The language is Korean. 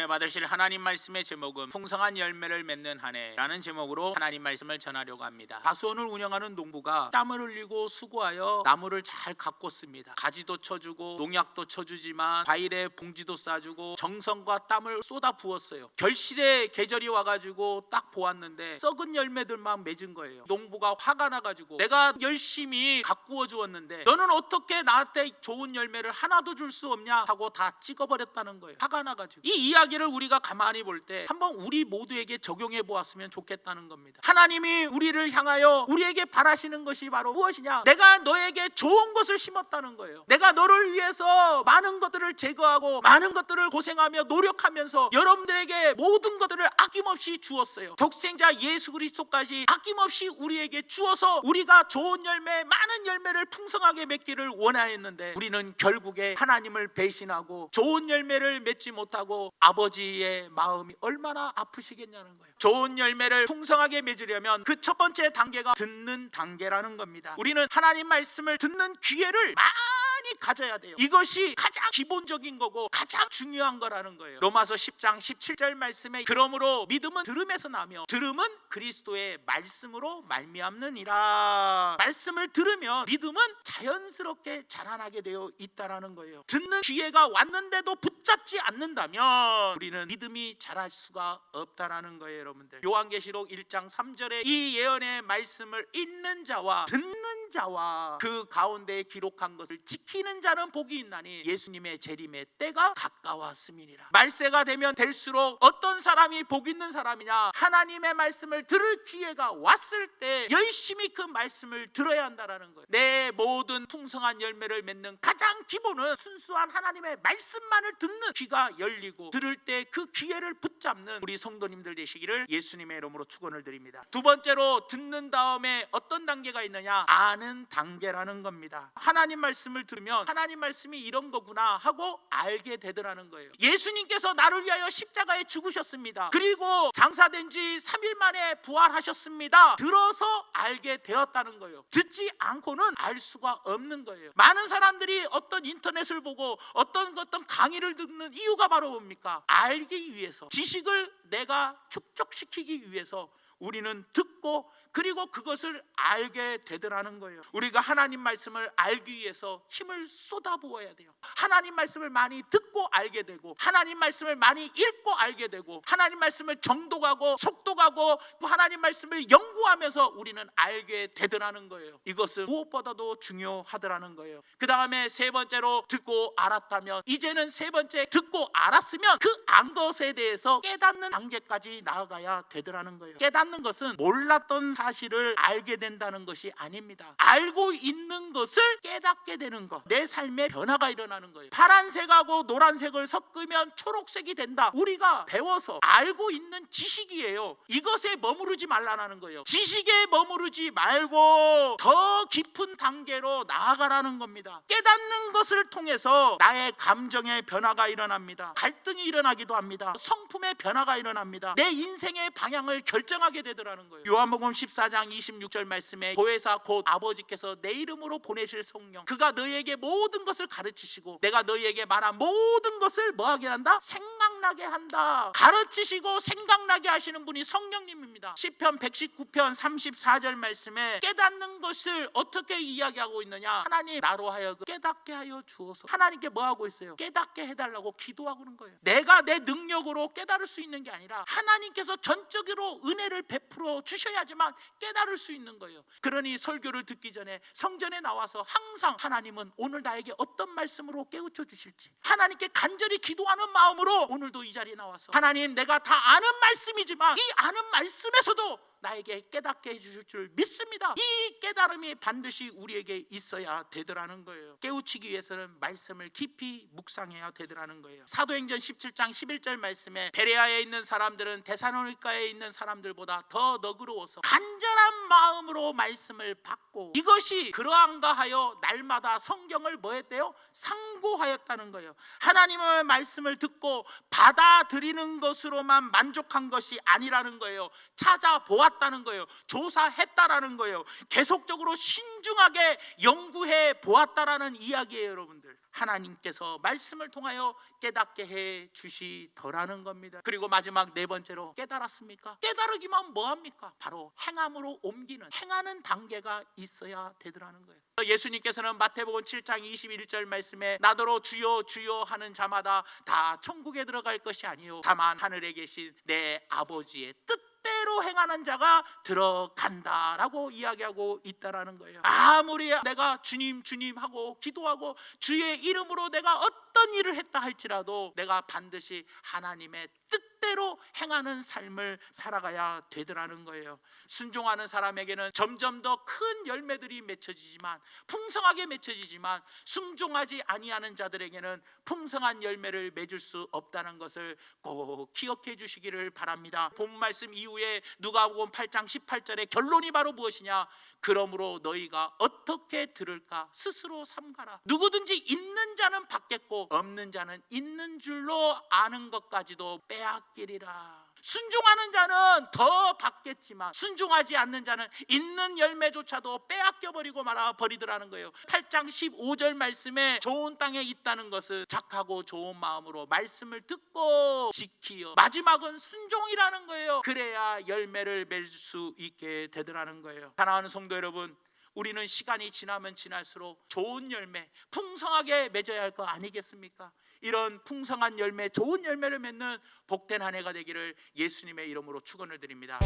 은혜 받으실 하나님 말씀의 제목은 풍성한 열매를 맺는 한 해라는 제목으로 하나님 말씀을 전하려고 합니다. 다수원을 운영하는 농부가 땀을 흘리고 수고하여 나무를 잘 가꿨습니다. 가지도 쳐주고 농약도 쳐주지만 과일에 봉지도 싸주고 정성과 땀을 쏟아 부었어요. 결실의 계절이 와가지고 딱 보았는데 썩은 열매들만 맺은 거예요. 농부가 화가 나가지고 내가 열심히 가꾸어 주었는데 너는 어떻게 나한테 좋은 열매를 하나도 줄 수 없냐 하고 다 찍어버렸다는 거예요. 화가 나가지고. 이 이야기를 우리가 가만히 볼 때 한번 우리 모두에게 적용해 보았으면 좋겠다는 겁니다. 하나님이 우리를 향하여 우리에게 바라시는 것이 바로 무엇이냐? 내가 너에게 좋은 것을 심었다는 거예요. 내가 너를 위해서 많은 것들을 제거하고 많은 것들을 고생하며 노력하면서 여러분들에게 모든 것들을 아낌없이 주었어요. 독생자 예수 그리스도까지 아낌없이 우리에게 주어서 우리가 좋은 열매, 많은 열매를 풍성하게 맺기를 원하였는데 우리는 결국에 하나님을 배신하고 좋은 열매를 맺지 못하고 아버지의 마음이 얼마나 아프시겠냐는 거예요. 좋은 열매를 풍성하게 맺으려면 그 첫 번째 단계가 듣는 단계라는 겁니다. 우리는 하나님 말씀을 듣는 기회를 많이 가져야 돼요. 이것이 가장 기본적인 거고 가장 중요한 거라는 거예요. 로마서 10장 17절 말씀에 그러므로 믿음은 들음에서 나며 들음은 그리스도의 말씀으로 말미암느니라. 말씀을 들으면 믿음은 자연스럽게 자라나게 되어 있다라는 거예요. 듣는 기회가 왔는데도 붙잡지 않는다면 우리는 믿음이 자랄 수가 없다라는 거예요. 여러분들, 요한계시록 1장 3절에 이 예언의 말씀을 읽는 자와 듣는 자와 그 가운데에 기록한 것을 지키는 자는 복이 있나니 예수님의 재림의 때가 가까웠음이니라. 말세가 되면 될수록 어떤 사람이 복 있는 사람이냐? 하나님의 말씀을 들을 기회가 왔을 때 열심히 그 말씀을 들어야 한다라는 거예요. 내 모든 풍성한 열매를 맺는 가장 기본은 순수한 하나님의 말씀만을 듣는 귀가 열리고 들을 때 그 기회를 붙잡는 우리 성도님들 되시기를 예수님의 이름으로 축원을 드립니다. 두 번째로 듣는 다음에 어떤 단계가 있느냐? 아는 단계라는 겁니다. 하나님 말씀을 들으면 하나님 말씀이 이런 거구나 하고 알게 되더라는 거예요. 예수님께서 나를 위하여 십자가에 죽으셨습니다. 그리고 장사된 지 3일 만에 부활하셨습니다. 들어서 알게 되었다는 거예요. 듣지 않고는 알 수가 없는 거예요. 많은 사람들이 어떤 인터넷을 보고 어떤 강의를 듣는 이유가 바로 뭡니까? 알기 위해서, 지식을 내가 축적시키기 위해서 우리는 듣고 그리고 그것을 알게 되더라는 거예요. 우리가 하나님 말씀을 알기 위해서 힘을 쏟아부어야 돼요. 하나님 말씀을 많이 듣고 알게 되고 하나님 말씀을 많이 읽고 알게 되고 하나님 말씀을 정독하고 속독하고 하나님 말씀을 연구하면서 우리는 알게 되더라는 거예요. 이것은 무엇보다도 중요하더라는 거예요. 그 다음에 세 번째로 듣고 알았다면 이제는 세 번째 듣고 알았으면 그 안 것에 대해서 깨닫는 단계까지 나아가야 되더라는 거예요. 깨닫는 것은 몰랐던 사실을 알게 된다는 것이 아닙니다. 알고 있는 것을 깨닫게 되는 것, 내 삶에 변화가 일어나는 거예요. 파란색하고 노란색을 섞으면 초록색이 된다. 우리가 배워서 알고 있는 지식이에요. 이것에 머무르지 말라는 거예요. 지식에 머무르지 말고 더 깊은 단계로 나아가라는 겁니다. 깨닫는 것을 통해서 나의 감정의 변화가 일어납니다. 갈등이 일어나기도 합니다. 성품의 변화가 일어납니다. 내 인생의 방향을 결정하게 되더라는 거예요. 요한복음 14장 26절 말씀에 보혜사 곧 아버지께서 내 이름으로 보내실 성령, 그가 너희에게 모든 것을 가르치시고 내가 너희에게 말한 모든 것을 뭐하게 한다? 생각나게 한다. 가르치시고 생각나게 하시는 분이 성령님입니다. 시편 119편 34절 말씀에 깨닫는 것을 어떻게 이야기하고 있느냐? 하나님 나로 하여금 깨닫게 하여 주어서. 하나님께 뭐하고 있어요? 깨닫게 해달라고 기도하고 있는 거예요. 내가 내 능력으로 깨달을 수 있는 게 아니라 하나님께서 전적으로 은혜를 베풀어 주셔야지만 깨달을 수 있는 거예요. 그러니 설교를 듣기 전에 성전에 나와서 항상 하나님은 오늘 나에게 어떤 말씀으로 깨우쳐 주실지 하나님께 간절히 기도하는 마음으로 오늘도 이 자리에 나와서 하나님, 내가 다 아는 말씀이지만 이 아는 말씀에서도 나에게 깨닫게 해주실 줄 믿습니다. 이 깨달음이 반드시 우리에게 있어야 되더라는 거예요. 깨우치기 위해서는 말씀을 깊이 묵상해야 되더라는 거예요. 사도행전 17장 11절 말씀에 베레아에 있는 사람들은 데살로니가에 있는 사람들보다 더 너그러워서 간절한 마음으로 말씀을 받고 이것이 그러한가 하여 날마다 성경을 뭐 했대요? 상고하였다는 거예요. 하나님의 말씀을 듣고 받아들이는 것으로만 만족한 것이 아니라는 거예요. 찾아보아 보았다는 거예요. 조사했다라는 거예요. 계속적으로 신중하게 연구해 보았다라는 이야기예요. 여러분들, 하나님께서 말씀을 통하여 깨닫게 해 주시더라는 겁니다. 그리고 마지막 네 번째로, 깨달았습니까? 깨달으기만 뭐합니까? 바로 행함으로 옮기는, 행하는 단계가 있어야 되더라는 거예요. 예수님께서는 마태복음 7장 21절 말씀에 나더러 주여 주여 하는 자마다 다 천국에 들어갈 것이 아니요 다만 하늘에 계신 내 아버지의 뜻대로 행하는 자가 들어간다라고 이야기하고 있다라는 거예요. 아무리 내가 주님 주님 하고 기도하고 주의 이름으로 내가 어떤 일을 했다 할지라도 내가 반드시 하나님의 뜻대로 행하는 삶을 살아가야 되더라는 거예요. 순종하는 사람에게는 점점 더 큰 열매들이 맺혀지지만, 풍성하게 맺혀지지만, 순종하지 아니하는 자들에게는 풍성한 열매를 맺을 수 없다는 것을 꼭 기억해 주시기를 바랍니다. 본 말씀 이후에 누가복음 8장 18절의 결론이 바로 무엇이냐? 그러므로 너희가 어떻게 들을까 스스로 삼가라. 누구든지 있는 자는 받겠고 없는 자는 있는 줄로 아는 것까지도 빼앗기리라. 순종하는 자는 더 받겠지만 순종하지 않는 자는 있는 열매조차도 빼앗겨버리고 말아버리더라는 거예요. 8장 15절 말씀에 좋은 땅에 있다는 것은 착하고 좋은 마음으로 말씀을 듣고 지키어, 마지막은 순종이라는 거예요. 그래야 열매를 맺을 수 있게 되더라는 거예요. 사랑하는 성도 여러분, 우리는 시간이 지나면 지날수록 좋은 열매, 풍성하게 맺어야 할 거 아니겠습니까? 이런 풍성한 열매, 좋은 열매를 맺는 복된 한 해가 되기를 예수님의 이름으로 축원을 드립니다.